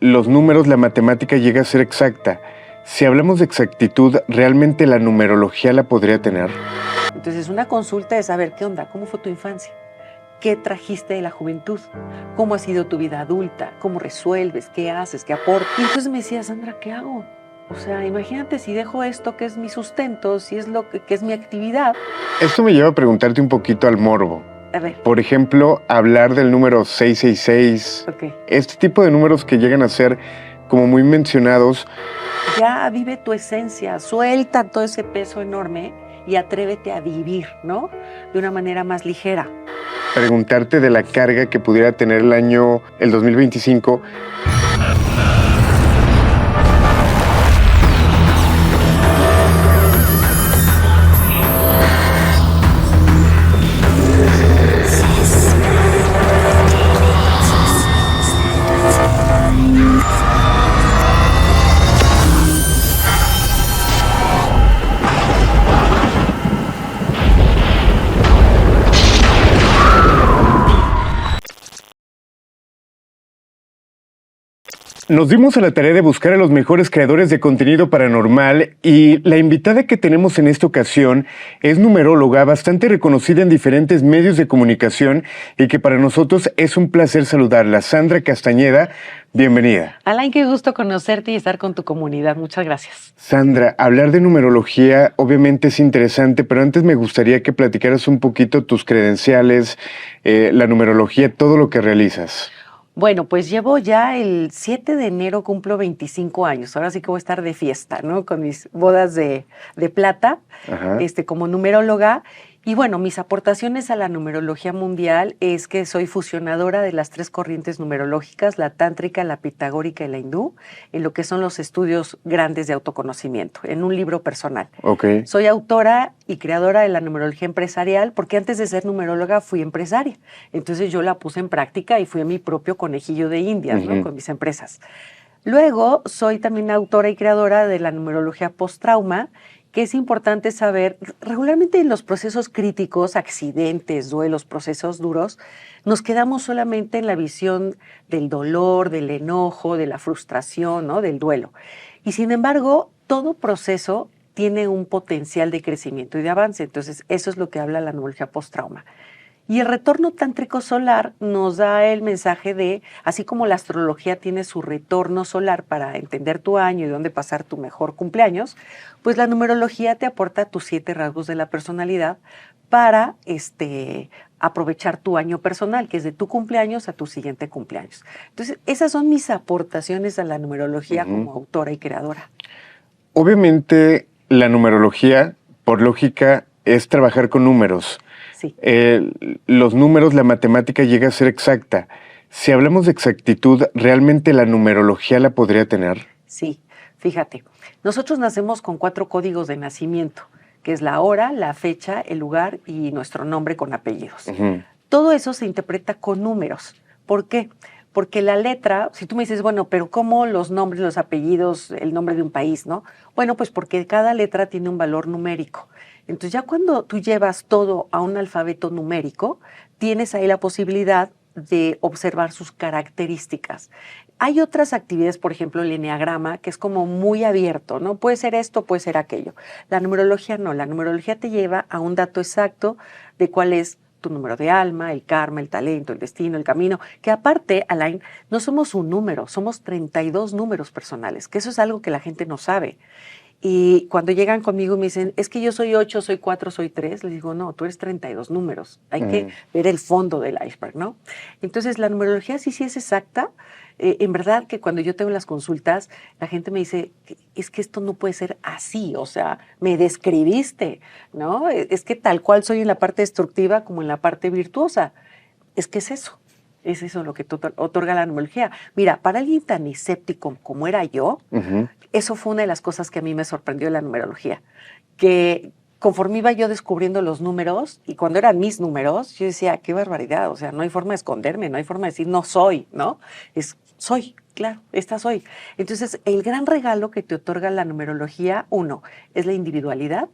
los números, la matemática llega a ser exacta. Si hablamos de exactitud, ¿realmente la numerología la podría tener? Entonces, una consulta es saber qué onda, cómo fue tu infancia, qué trajiste de la juventud, cómo ha sido tu vida adulta, cómo resuelves, qué haces, qué aportas. Y entonces me decía, Sandra, ¿qué hago? O sea, imagínate si dejo esto que es mi sustento, si es lo que es mi actividad. Esto me lleva a preguntarte un poquito al morbo. A ver. Por ejemplo, hablar del número 666. Ok. Este tipo de números que llegan a ser como muy mencionados. Ya vive tu esencia, suelta todo ese peso enorme y atrévete a vivir, ¿no? De una manera más ligera. Preguntarte de la carga que pudiera tener el 2025. Nos dimos a la tarea de buscar a los mejores creadores de contenido paranormal y la invitada que tenemos en esta ocasión es numeróloga bastante reconocida en diferentes medios de comunicación y que para nosotros es un placer saludarla. Sandra Castañeda, bienvenida. Alain, qué gusto conocerte y estar con tu comunidad. Muchas gracias. Sandra, hablar de numerología obviamente es interesante, pero antes me gustaría que platicaras un poquito tus credenciales, la numerología, todo lo que realizas. Bueno, pues llevo ya el 7 de enero, cumplo 25 años. Ahora sí que voy a estar de fiesta, ¿no? Con mis bodas de plata, como numeróloga. Y bueno, mis aportaciones a la numerología mundial es que soy fusionadora de las 3 corrientes numerológicas, la tántrica, la pitagórica y la hindú, en lo que son los estudios grandes de autoconocimiento, en un libro personal. Okay. Soy autora y creadora de la numerología empresarial, porque antes de ser numeróloga fui empresaria. Entonces yo la puse en práctica y fui a mi propio conejillo de indias, ¿no? Con mis empresas. Luego soy también autora y creadora de la numerología post-trauma, que es importante saber, regularmente en los procesos críticos, accidentes, duelos, procesos duros, nos quedamos solamente en la visión del dolor, del enojo, de la frustración, ¿no? Del duelo. Y sin embargo, todo proceso tiene un potencial de crecimiento y de avance. Entonces, eso es lo que habla la numerología post-trauma. Y el retorno tántrico solar nos da el mensaje de, así como la astrología tiene su retorno solar para entender tu año y dónde pasar tu mejor cumpleaños, pues la numerología te aporta tus 7 rasgos de la personalidad para aprovechar tu año personal, que es de tu cumpleaños a tu siguiente cumpleaños. Entonces, esas son mis aportaciones a la numerología como autora y creadora. Obviamente, la numerología, por lógica, es trabajar con números. Sí. Los números, la matemática llega a ser exacta. Si hablamos de exactitud, ¿realmente la numerología la podría tener? Sí, fíjate, nosotros nacemos con 4 códigos de nacimiento, que es la hora, la fecha, el lugar y nuestro nombre con apellidos. Todo eso se interpreta con números. ¿Por qué? Porque la letra, si tú me dices, bueno, pero ¿cómo los nombres, los apellidos, el nombre de un país, no? Bueno, pues porque cada letra tiene un valor numérico. Entonces ya cuando tú llevas todo a un alfabeto numérico, tienes ahí la posibilidad de observar sus características. Hay otras actividades, por ejemplo, el eneagrama, que es como muy abierto, ¿no? Puede ser esto, puede ser aquello. La numerología no, la numerología te lleva a un dato exacto de cuál es tu número de alma, el karma, el talento, el destino, el camino, que aparte, Alain, no somos un número, somos 32 números personales, que eso es algo que la gente no sabe. Y cuando llegan conmigo y me dicen, es que yo soy 8, soy 4, soy 3, les digo, no, tú eres 32 números. Hay que ver el fondo del iceberg, ¿no? Entonces, la numerología sí es exacta. En verdad que cuando yo tengo las consultas, la gente me dice, es que esto no puede ser así, o sea, me describiste, ¿no? Es que tal cual soy en la parte destructiva como en la parte virtuosa. Es que es eso. Es eso lo que otorga la numerología. Mira, para alguien tan escéptico como era yo, eso fue una de las cosas que a mí me sorprendió de la numerología. Que conforme iba yo descubriendo los números, y cuando eran mis números, yo decía, qué barbaridad, o sea, no hay forma de esconderme, no hay forma de decir no soy, ¿no? Es soy, claro, esta soy. Entonces, el gran regalo que te otorga la numerología, 1, es la individualidad.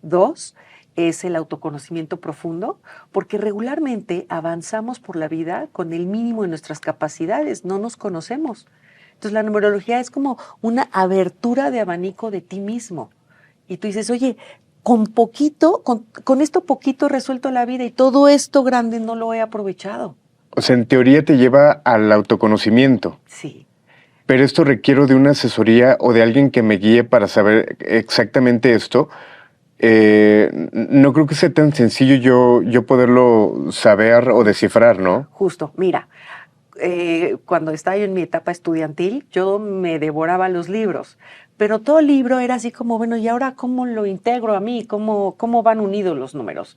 2, es el autoconocimiento profundo, porque regularmente avanzamos por la vida con el mínimo de nuestras capacidades, no nos conocemos. Entonces la numerología es como una abertura de abanico de ti mismo. Y tú dices, oye, con poquito, con esto poquito he resuelto la vida y todo esto grande no lo he aprovechado. O sea, en teoría te lleva al autoconocimiento. Sí. Pero esto requiero de una asesoría o de alguien que me guíe para saber exactamente esto. No creo que sea tan sencillo yo poderlo saber o descifrar, ¿no? Justo, mira, cuando estaba yo en mi etapa estudiantil, yo me devoraba los libros, pero todo libro era así como, bueno, ¿y ahora cómo lo integro a mí? ¿Cómo van unidos los números?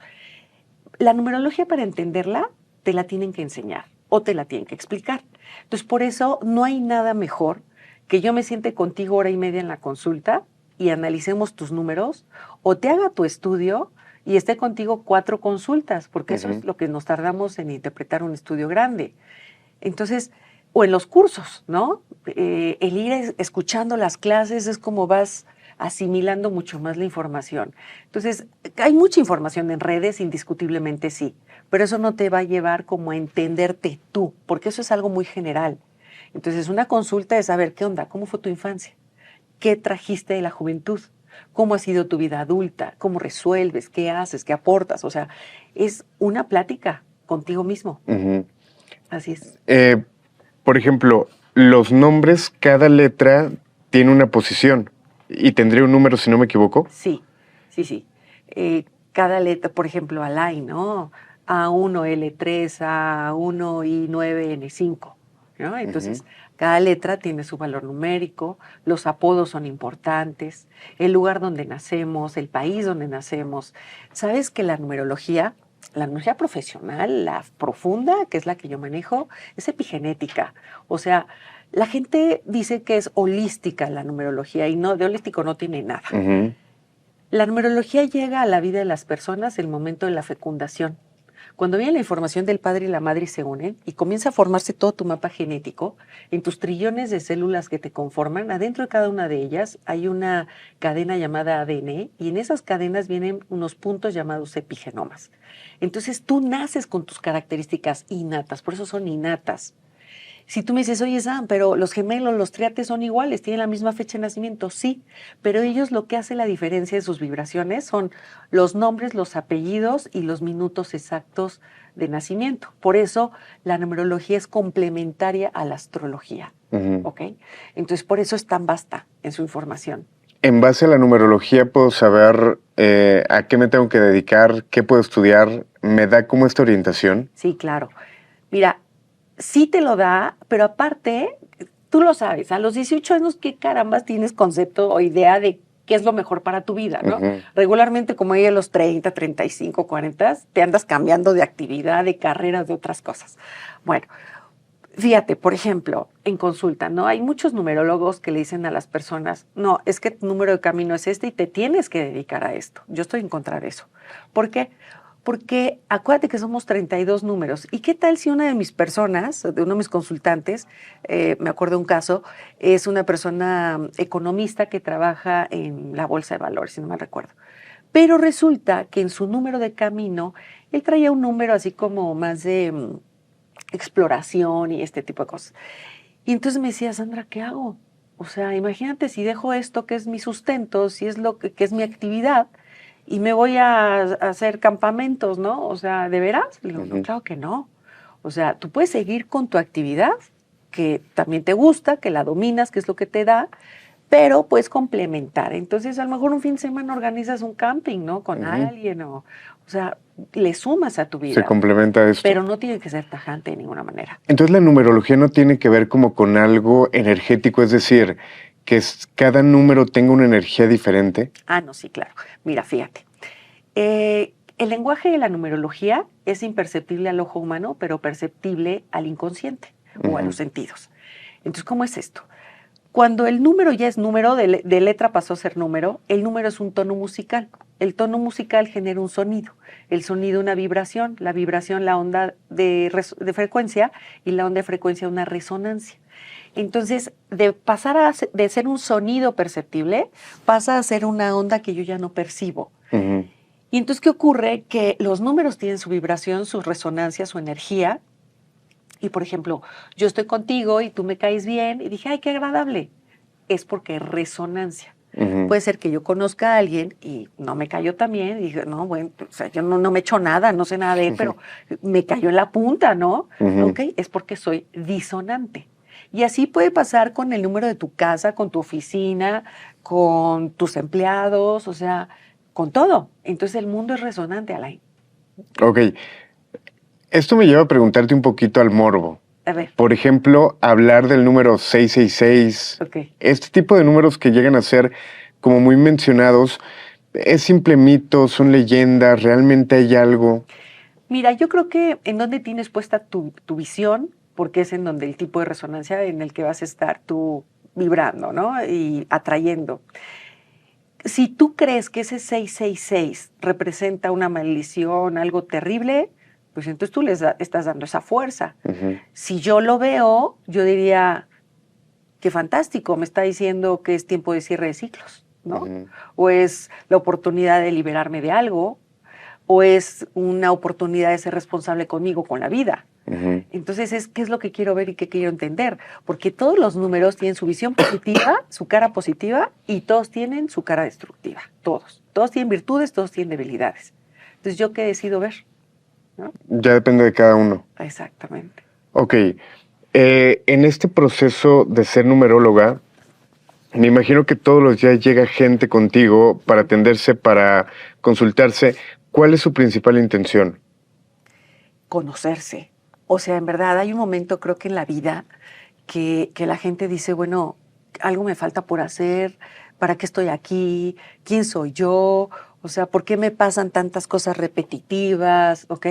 La numerología, para entenderla, te la tienen que enseñar o te la tienen que explicar. Entonces, por eso no hay nada mejor que yo me siente contigo hora y media en la consulta y analicemos tus números, o te haga tu estudio y esté contigo 4 consultas, porque eso es lo que nos tardamos en interpretar un estudio grande. Entonces, o en los cursos, ¿no? El ir escuchando las clases es como vas asimilando mucho más la información. Entonces, hay mucha información en redes, indiscutiblemente sí, pero eso no te va a llevar como a entenderte tú, porque eso es algo muy general. Entonces, una consulta es saber qué onda, cómo fue tu infancia, qué trajiste de la juventud, cómo ha sido tu vida adulta, cómo resuelves, qué haces, qué aportas. O sea, es una plática contigo mismo. Así es. Por ejemplo, los nombres, cada letra tiene una posición y tendría un número, si no me equivoco. Sí, sí, sí. Cada letra, por ejemplo, Alain, ¿no? A1L3, A1I9N5, ¿no? Entonces, cada letra tiene su valor numérico, los apodos son importantes, el lugar donde nacemos, el país donde nacemos. ¿Sabes que la numerología profesional, la profunda, que es la que yo manejo, es epigenética? O sea, la gente dice que es holística la numerología y no, de holístico no tiene nada. La numerología llega a la vida de las personas en el momento de la fecundación. Cuando viene la información del padre y la madre y se unen y comienza a formarse todo tu mapa genético, en tus trillones de células que te conforman, adentro de cada una de ellas hay una cadena llamada ADN y en esas cadenas vienen unos puntos llamados epigenomas. Entonces tú naces con tus características innatas, por eso son innatas. Si tú me dices, oye, Sam, pero los gemelos, los triates son iguales, tienen la misma fecha de nacimiento, sí, pero ellos lo que hace la diferencia de sus vibraciones son los nombres, los apellidos y los minutos exactos de nacimiento. Por eso la numerología es complementaria a la astrología, ¿ok? Entonces, por eso es tan vasta en su información. En base a la numerología puedo saber a qué me tengo que dedicar, qué puedo estudiar, ¿me da como esta orientación? Sí, claro. Mira, sí te lo da, pero aparte, tú lo sabes, a los 18 años, ¿qué carambas tienes concepto o idea de qué es lo mejor para tu vida, no? Regularmente, como a los 30, 35, 40, te andas cambiando de actividad, de carrera, de otras cosas. Bueno, fíjate, por ejemplo, en consulta, ¿no? Hay muchos numerólogos que le dicen a las personas, no, es que tu número de camino es este y te tienes que dedicar a esto. Yo estoy en contra de eso. ¿Por qué? Porque acuérdate que somos 32 números. ¿Y qué tal si una de mis personas, de uno de mis consultantes, me acuerdo de un caso, es una persona economista que trabaja en la bolsa de valores, si no mal recuerdo? Pero resulta que en su número de camino, él traía un número así como más de exploración y este tipo de cosas. Y entonces me decía, Sandra, ¿qué hago? O sea, imagínate si dejo esto que es mi sustento, si es lo que es mi actividad, y me voy a hacer campamentos, ¿no? O sea, ¿de veras? Le digo, no, claro que no. O sea, tú puedes seguir con tu actividad, que también te gusta, que la dominas, que es lo que te da, pero puedes complementar. Entonces, a lo mejor un fin de semana organizas un camping, ¿no? Con alguien, o sea, le sumas a tu vida. Se complementa esto. Pero no tiene que ser tajante de ninguna manera. Entonces la numerología no tiene que ver como con algo energético, es decir, que cada número tenga una energía diferente. Ah, no, sí, claro. Mira, fíjate. El lenguaje de la numerología es imperceptible al ojo humano, pero perceptible al inconsciente o a los sentidos. Entonces, ¿cómo es esto? Cuando el número ya es número, de letra pasó a ser número, el número es un tono musical. El tono musical genera un sonido. El sonido una vibración, la vibración la onda de frecuencia y la onda de frecuencia una resonancia. Entonces, de pasar de ser un sonido perceptible, pasa a ser una onda que yo ya no percibo. Y entonces, ¿qué ocurre? Que los números tienen su vibración, su resonancia, su energía, Y, por ejemplo, yo estoy contigo y tú me caes bien y dije, ay, qué agradable. Es porque hay resonancia. Puede ser que yo conozca a alguien y no me cayó tan bien y dije, no, bueno, o sea, yo no me echo nada, no sé nada de él, pero me cayó en la punta, ¿no? Ok, es porque soy disonante. Y así puede pasar con el número de tu casa, con tu oficina, con tus empleados, o sea, con todo. Entonces el mundo es resonante, Alain. Ok, esto me lleva a preguntarte un poquito al morbo. A ver, Por ejemplo, hablar del número 666, ok. este tipo de números que llegan a ser como muy mencionados, ¿es simple mito, son leyendas, realmente hay algo? Mira, yo creo que en donde tienes puesta tu visión, porque es en donde el tipo de resonancia en el que vas a estar tú vibrando, ¿no? Y atrayendo. Si tú crees que ese 666 representa una maldición, algo terrible, pues entonces tú estás dando esa fuerza. Si yo lo veo, yo diría, qué fantástico, me está diciendo que es tiempo de cierre de ciclos, ¿no? O es la oportunidad de liberarme de algo, o es una oportunidad de ser responsable conmigo, con la vida. Entonces, ¿qué es lo que quiero ver y qué quiero entender? Porque todos los números tienen su visión positiva, su cara positiva, y todos tienen su cara destructiva. Todos. Todos tienen virtudes, todos tienen debilidades. Entonces, ¿yo qué decido ver? ¿No? Ya depende de cada uno. Exactamente. Ok, en este proceso de ser numeróloga, me imagino que todos los días llega gente contigo para atenderse, para consultarse. ¿Cuál es su principal intención? Conocerse. O sea, en verdad hay un momento, creo que en la vida, que la gente dice, bueno, algo me falta por hacer, ¿para qué estoy aquí? ¿Quién soy yo? O sea, ¿por qué me pasan tantas cosas repetitivas? ¿Ok?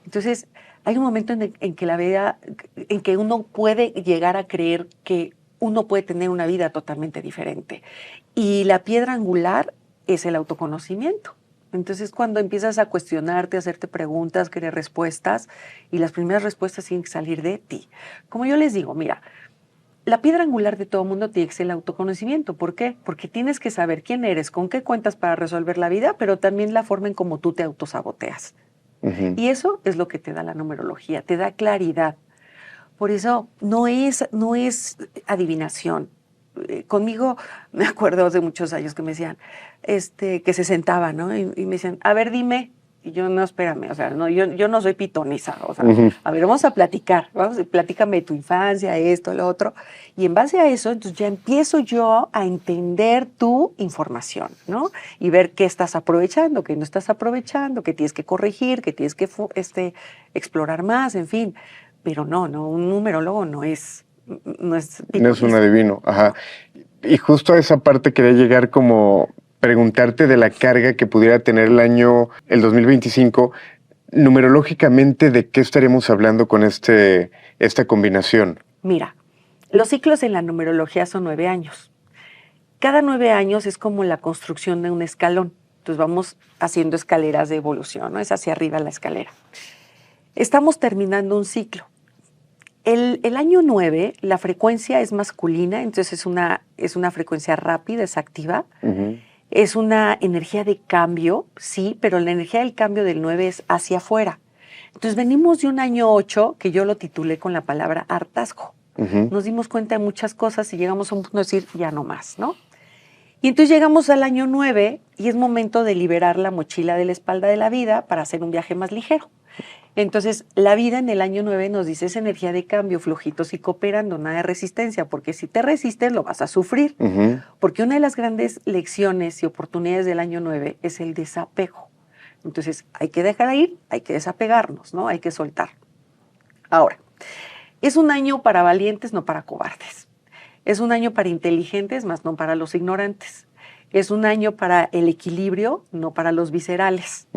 Entonces, hay un momento en que la vida, en que uno puede llegar a creer que uno puede tener una vida totalmente diferente. Y la piedra angular es el autoconocimiento. Entonces, cuando empiezas a cuestionarte, a hacerte preguntas, querer respuestas, y las primeras respuestas tienen que salir de ti. Como yo les digo, mira, la piedra angular de todo mundo tiene que ser el autoconocimiento. ¿Por qué? Porque tienes que saber quién eres, con qué cuentas para resolver la vida, pero también la forma en cómo tú te autosaboteas. Y eso es lo que te da la numerología, te da claridad. Por eso no es adivinación. Conmigo me acuerdo hace muchos años que me decían, que se sentaban, ¿no? Y me decían, a ver, dime. Y yo, no, espérame, o sea, no, yo no soy pitoniza, o sea, a ver, vamos a platicar, platícame de tu infancia, esto, lo otro. Y en base a eso, entonces ya empiezo yo a entender tu información, ¿no? Y ver qué estás aprovechando, qué no estás aprovechando, qué tienes que corregir, qué tienes que explorar más, en fin. Pero no, un numerólogo no es No es un pitoniza. adivino, ajá. Y justo a esa parte quería llegar como preguntarte de la carga que pudiera tener el 2025, numerológicamente, ¿de qué estaremos hablando con esta combinación? Mira, los ciclos en la numerología son 9 años. Cada 9 años es como la construcción de un escalón. Entonces vamos haciendo escaleras de evolución, ¿no? Es hacia arriba la escalera. Estamos terminando un ciclo. El año 9, la frecuencia es masculina, entonces es una frecuencia rápida, es activa. Es una energía de cambio, sí, pero la energía del cambio del 9 es hacia afuera. Entonces venimos de un año 8 que yo lo titulé con la palabra hartazgo. Nos dimos cuenta de muchas cosas y llegamos a un punto de decir, ya no más, ¿no? Y entonces llegamos al año 9 y es momento de liberar la mochila de la espalda de la vida para hacer un viaje más ligero. Entonces, la vida en el año 9 nos dice esa energía de cambio, flojitos y cooperando, nada de resistencia, porque si te resistes lo vas a sufrir. Porque una de las grandes lecciones y oportunidades del año 9 es el desapego. Entonces, hay que dejar ir, hay que desapegarnos, ¿no? Hay que soltar. Ahora, es un año para valientes, no para cobardes. Es un año para inteligentes, más no para los ignorantes. Es un año para el equilibrio, no para los viscerales.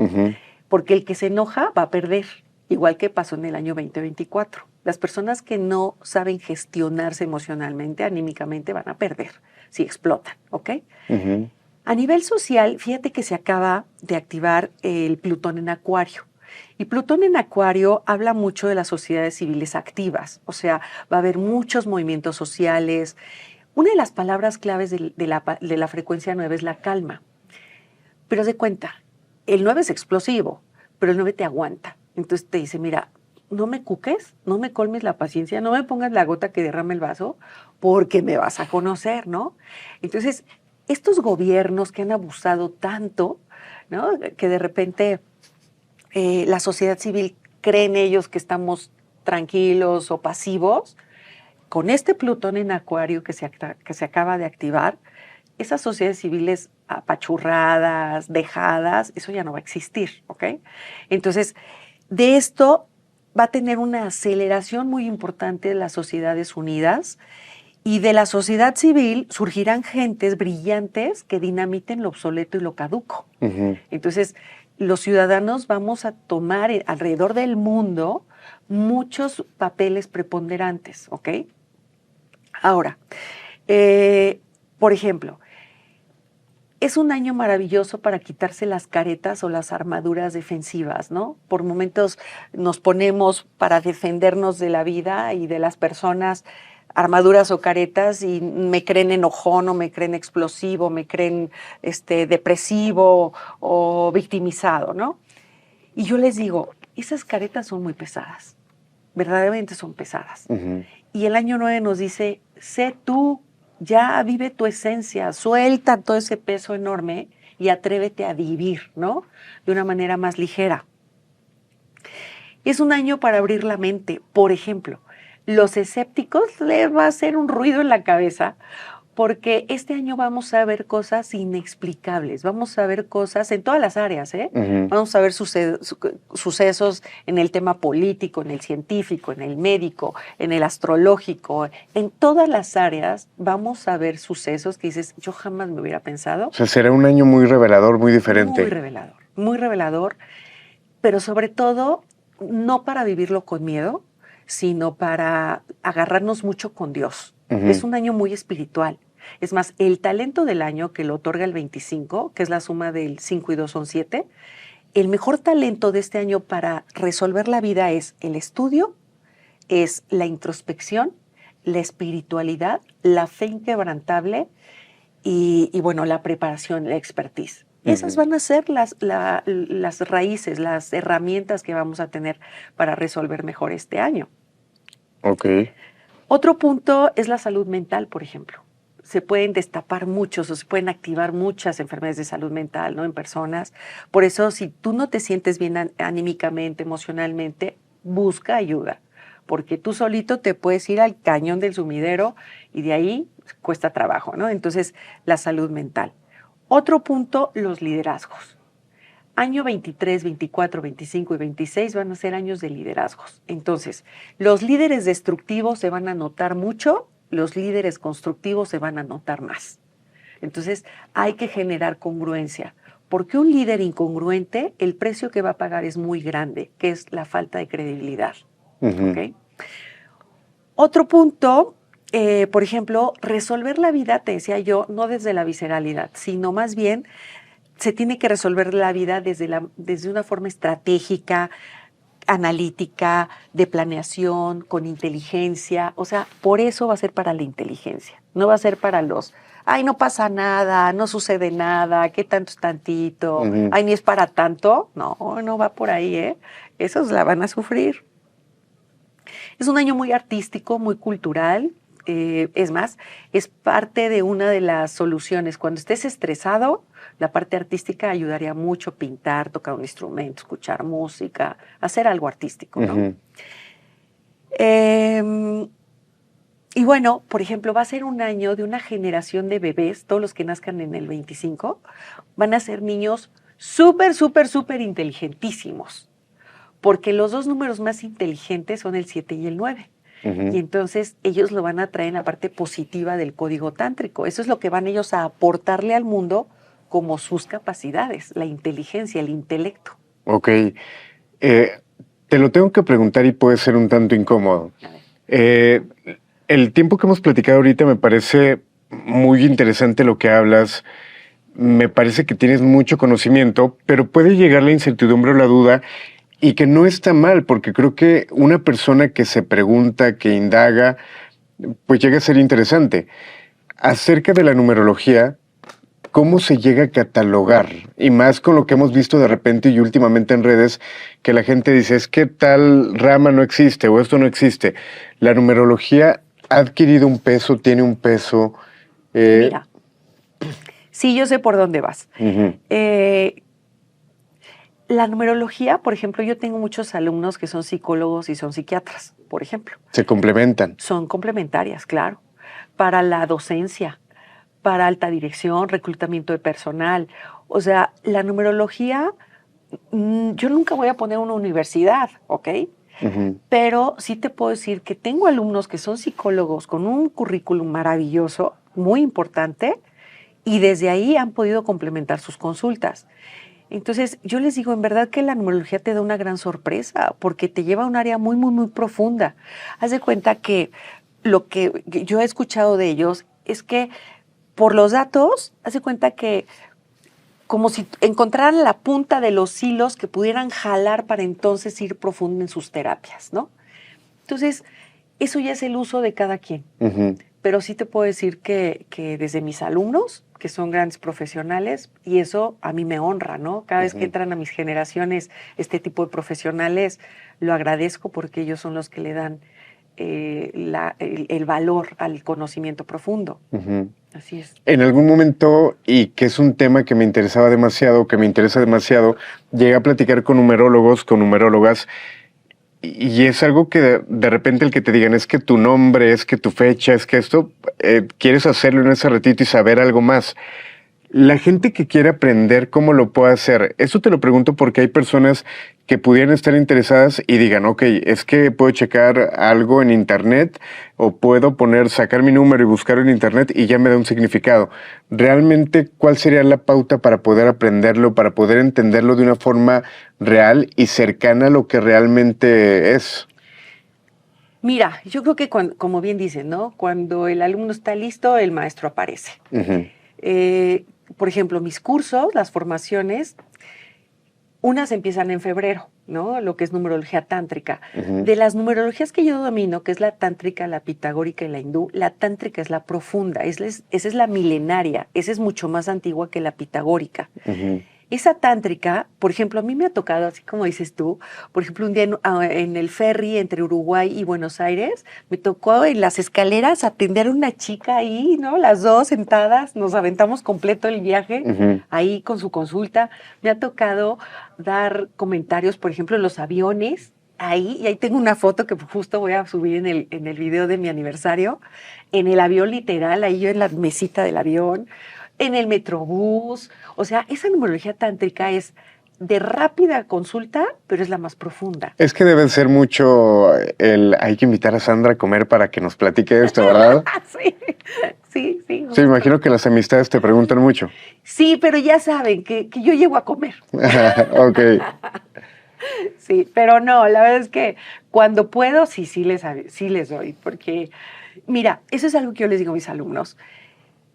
Porque el que se enoja va a perder, igual que pasó en el año 2024. Las personas que no saben gestionarse emocionalmente, anímicamente, van a perder si explotan, ¿ok? A nivel social, fíjate que se acaba de activar el Plutón en Acuario. Y Plutón en Acuario habla mucho de las sociedades civiles activas, o sea, va a haber muchos movimientos sociales. Una de las palabras claves de la frecuencia 9 es la calma. Pero haz de cuenta, el 9 es explosivo, pero el 9 te aguanta. Entonces te dice, mira, no me cuques, no me colmes la paciencia, no me pongas la gota que derrame el vaso, porque me vas a conocer, ¿no? Entonces, estos gobiernos que han abusado tanto, ¿no? Que de repente la sociedad civil creen ellos que estamos tranquilos o pasivos, con este Plutón en Acuario que se acaba de activar, esas sociedades civiles apachurradas, dejadas, eso ya no va a existir, ¿ok? Entonces, de esto va a tener una aceleración muy importante de las sociedades unidas, y de la sociedad civil surgirán gentes brillantes que dinamiten lo obsoleto y lo caduco. Entonces, los ciudadanos vamos a tomar alrededor del mundo muchos papeles preponderantes, ¿ok? Ahora, por ejemplo, es un año maravilloso para quitarse las caretas o las armaduras defensivas, ¿no? Por momentos nos ponemos para defendernos de la vida y de las personas armaduras o caretas y me creen enojón o me creen explosivo, me creen depresivo o victimizado, ¿no? Y yo les digo, esas caretas son muy pesadas, verdaderamente son pesadas. Y el año 9 nos dice, sé tú, ya vive tu esencia, suelta todo ese peso enorme y atrévete a vivir, ¿no? De una manera más ligera. Es un año para abrir la mente. Por ejemplo, los escépticos les va a hacer un ruido en la cabeza porque este año vamos a ver cosas inexplicables, vamos a ver cosas en todas las áreas, ¿eh? Vamos a ver sucesos en el tema político, en el científico, en el médico, en el astrológico, en todas las áreas vamos a ver sucesos que dices, yo jamás me hubiera pensado. O sea, será un año muy revelador, muy diferente. Muy revelador, pero sobre todo no para vivirlo con miedo, sino para agarrarnos mucho con Dios. Es un año muy espiritual. Es más, el talento del año que lo otorga el 25, que es la suma del 5 y 2 son 7, el mejor talento de este año para resolver la vida es el estudio, es la introspección, la espiritualidad, la fe inquebrantable y bueno, la preparación, la expertise. Esas van a ser las raíces, las herramientas que vamos a tener para resolver mejor este año. Ok. Otro punto es la salud mental, por ejemplo. Se pueden destapar muchos o se pueden activar muchas enfermedades de salud mental, ¿no? En personas. Por eso, si tú no te sientes bien anímicamente, emocionalmente, busca ayuda. Porque tú solito te puedes ir al cañón del sumidero y de ahí cuesta trabajo, ¿no? Entonces, la salud mental. Otro punto, los liderazgos. Año 23, 24, 25 y 26 van a ser años de liderazgos. Entonces, los líderes destructivos se van a notar mucho, los líderes constructivos se van a notar más. Entonces, hay que generar congruencia, porque un líder incongruente, el precio que va a pagar es muy grande, que es la falta de credibilidad. ¿Okay? Otro punto, por ejemplo, resolver la vida, te decía yo, no desde la visceralidad, sino más bien se tiene que resolver la vida desde una forma estratégica, analítica, de planeación, con inteligencia. O sea, por eso va a ser para la inteligencia. No va a ser para los, ay, no pasa nada, no sucede nada, qué tanto es tantito, ay, ni es para tanto. No, no va por ahí, ¿eh? Esos la van a sufrir. Es un año muy artístico, muy cultural. Es más, es parte de una de las soluciones. Cuando estés estresado, la parte artística ayudaría mucho, pintar, tocar un instrumento, escuchar música, hacer algo artístico, ¿no? Y bueno, por ejemplo, va a ser un año de una generación de bebés, todos los que nazcan en el 25, van a ser niños súper, súper, súper inteligentísimos, porque los dos números más inteligentes son el 7 y el 9. Y entonces ellos lo van a traer en la parte positiva del código tántrico. Eso es lo que van ellos a aportarle al mundo como sus capacidades, la inteligencia, el intelecto. Ok. Te lo tengo que preguntar y puede ser un tanto incómodo. El tiempo que hemos platicado ahorita me parece muy interesante lo que hablas. Me parece que tienes mucho conocimiento, pero puede llegar la incertidumbre o la duda. Y que no está mal, porque creo que una persona que se pregunta, que indaga, pues llega a ser interesante. Acerca de la numerología, ¿cómo se llega a catalogar? Y más con lo que hemos visto de repente y últimamente en redes, que la gente dice, es que tal rama no existe o esto no existe. La numerología ha adquirido un peso, tiene un peso. Mira, sí, yo sé por dónde vas. Uh-huh. La numerología, por ejemplo, yo tengo muchos alumnos que son psicólogos y son psiquiatras, por ejemplo. Se complementan. Son complementarias, claro. Para la docencia, para alta dirección, reclutamiento de personal. O sea, la numerología, yo nunca voy a poner una universidad, ¿ok? Uh-huh. Pero sí te puedo decir que tengo alumnos que son psicólogos con un currículum maravilloso, muy importante, y desde ahí han podido complementar sus consultas. Entonces, yo les digo, en verdad que la numerología te da una gran sorpresa porque te lleva a un área muy, muy, muy profunda. Haz de cuenta que lo que yo he escuchado de ellos es que por los datos, haz de cuenta que como si encontraran la punta de los hilos que pudieran jalar para entonces ir profundo en sus terapias, ¿no? Entonces, eso ya es el uso de cada quien. Uh-huh. Pero sí te puedo decir que desde mis alumnos, que son grandes profesionales, y eso a mí me honra, ¿no? Cada vez que entran a mis generaciones este tipo de profesionales, lo agradezco porque ellos son los que le dan el valor al conocimiento profundo. Uh-huh. Así es. En algún momento, y que es un tema que me interesaba demasiado, que me interesa demasiado, llegué a platicar con numerólogos, con numerólogas, y es algo que de repente el que te digan es que tu nombre, es que tu fecha, es que esto, quieres hacerlo en ese ratito y saber algo más. La gente que quiere aprender, ¿cómo lo puede hacer? Eso te lo pregunto porque hay personas que pudieran estar interesadas y digan, ok, es que puedo checar algo en internet o puedo sacar mi número y buscarlo en internet y ya me da un significado. Realmente, ¿cuál sería la pauta para poder aprenderlo, para poder entenderlo de una forma real y cercana a lo que realmente es? Mira, yo creo que como bien dicen, ¿no? Cuando el alumno está listo, el maestro aparece. Uh-huh. Por ejemplo, mis cursos, las formaciones, unas empiezan en febrero, ¿no? Lo que es numerología tántrica. Uh-huh. De las numerologías que yo domino, que es la tántrica, la pitagórica y la hindú, la tántrica es la profunda, esa es la milenaria, esa es mucho más antigua que la pitagórica. Uh-huh. Esa tántrica, por ejemplo, a mí me ha tocado, así como dices tú, por ejemplo, un día en el ferry entre Uruguay y Buenos Aires, me tocó en las escaleras atender a una chica ahí, ¿no? Las dos sentadas, nos aventamos completo el viaje, Uh-huh. ahí con su consulta. Me ha tocado dar comentarios, por ejemplo, en los aviones, ahí, y ahí tengo una foto que justo voy a subir en el video de mi aniversario, en el avión literal, ahí yo en la mesita del avión, en el metrobús. O sea, esa numerología tántrica es de rápida consulta, pero es la más profunda. Es que debe ser mucho hay que invitar a Sandra a comer para que nos platique esto, ¿verdad? Sí, sí, sí. Sí, imagino que las amistades te preguntan mucho. Sí, pero ya saben que yo llego a comer. Ok. Sí, pero no, la verdad es que cuando puedo, sí les doy, porque, mira, eso es algo que yo les digo a mis alumnos.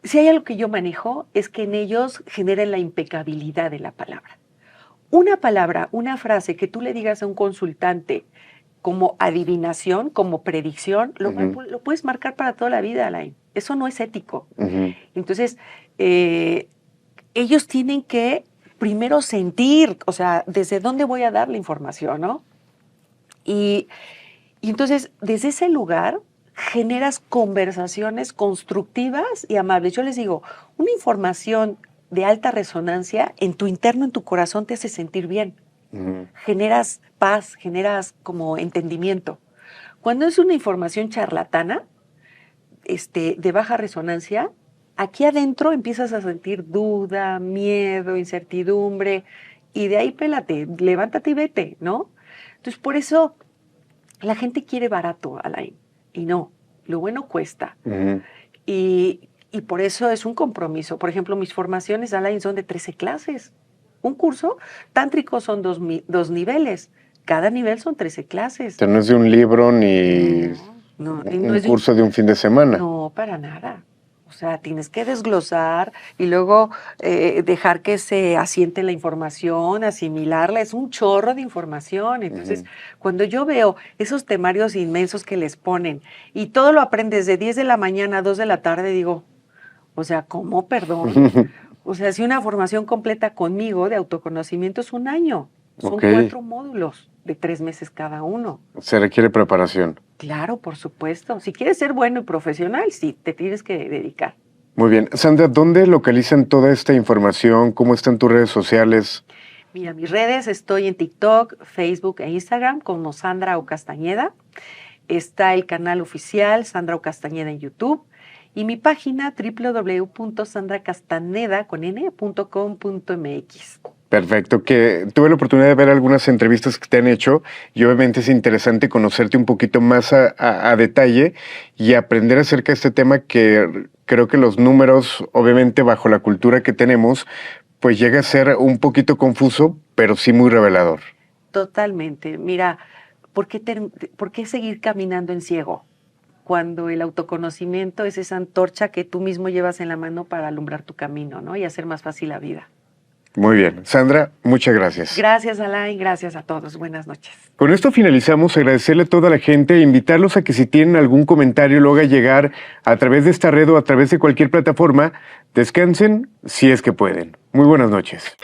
Si hay algo que yo manejo, es que en ellos generen la impecabilidad de la palabra. Una palabra, una frase que tú le digas a un consultante como adivinación, como predicción, lo puedes marcar para toda la vida, Alain. Eso no es ético. Uh-huh. Entonces, ellos tienen que primero sentir, o sea, desde dónde voy a dar la información, ¿no? Y entonces, desde ese lugar, generas conversaciones constructivas y amables. Yo les digo, una información de alta resonancia en tu interno, en tu corazón, te hace sentir bien. Uh-huh. Generas paz, generas como entendimiento. Cuando es una información charlatana, de baja resonancia, aquí adentro empiezas a sentir duda, miedo, incertidumbre, y de ahí pélate, levántate y vete, ¿no? Entonces, por eso la gente quiere barato, Alain. Y no, lo bueno cuesta. Uh-huh. Y por eso es un compromiso. Por ejemplo, mis formaciones, Alain, son de 13 clases. Un curso tántrico son dos niveles. Cada nivel son 13 clases. O sea, no es de un libro ni un curso de un fin de semana. No, para nada. O sea, tienes que desglosar y luego dejar que se asiente la información, asimilarla. Es un chorro de información. Entonces, cuando yo veo esos temarios inmensos que les ponen y todo lo aprendes de 10 de la mañana a 2 de la tarde, digo, o sea, ¿cómo? Perdón. O sea, si una formación completa conmigo de autoconocimiento es 1 año. Son Ok. 4 módulos de 3 meses cada uno. Se requiere preparación. Claro, por supuesto. Si quieres ser bueno y profesional, sí, te tienes que dedicar. Muy bien. Sandra, ¿dónde localizan toda esta información? ¿Cómo están tus redes sociales? Mira, mis redes, estoy en TikTok, Facebook e Instagram como Sandra O. Castañeda. Está el canal oficial Sandra O. Castañeda en YouTube y mi página www.sandracastaneda.com.mx. Perfecto, que tuve la oportunidad de ver algunas entrevistas que te han hecho y obviamente es interesante conocerte un poquito más a detalle y aprender acerca de este tema que creo que los números, obviamente bajo la cultura que tenemos, pues llega a ser un poquito confuso, pero sí muy revelador. Totalmente. Mira, ¿por qué seguir caminando en ciego? Cuando el autoconocimiento es esa antorcha que tú mismo llevas en la mano para alumbrar tu camino, ¿no? Y hacer más fácil la vida. Muy bien. Sandra, muchas gracias. Gracias, Alain. Gracias a todos. Buenas noches. Con esto finalizamos. Agradecerle a toda la gente e invitarlos a que si tienen algún comentario lo haga llegar a través de esta red o a través de cualquier plataforma. Descansen si es que pueden. Muy buenas noches.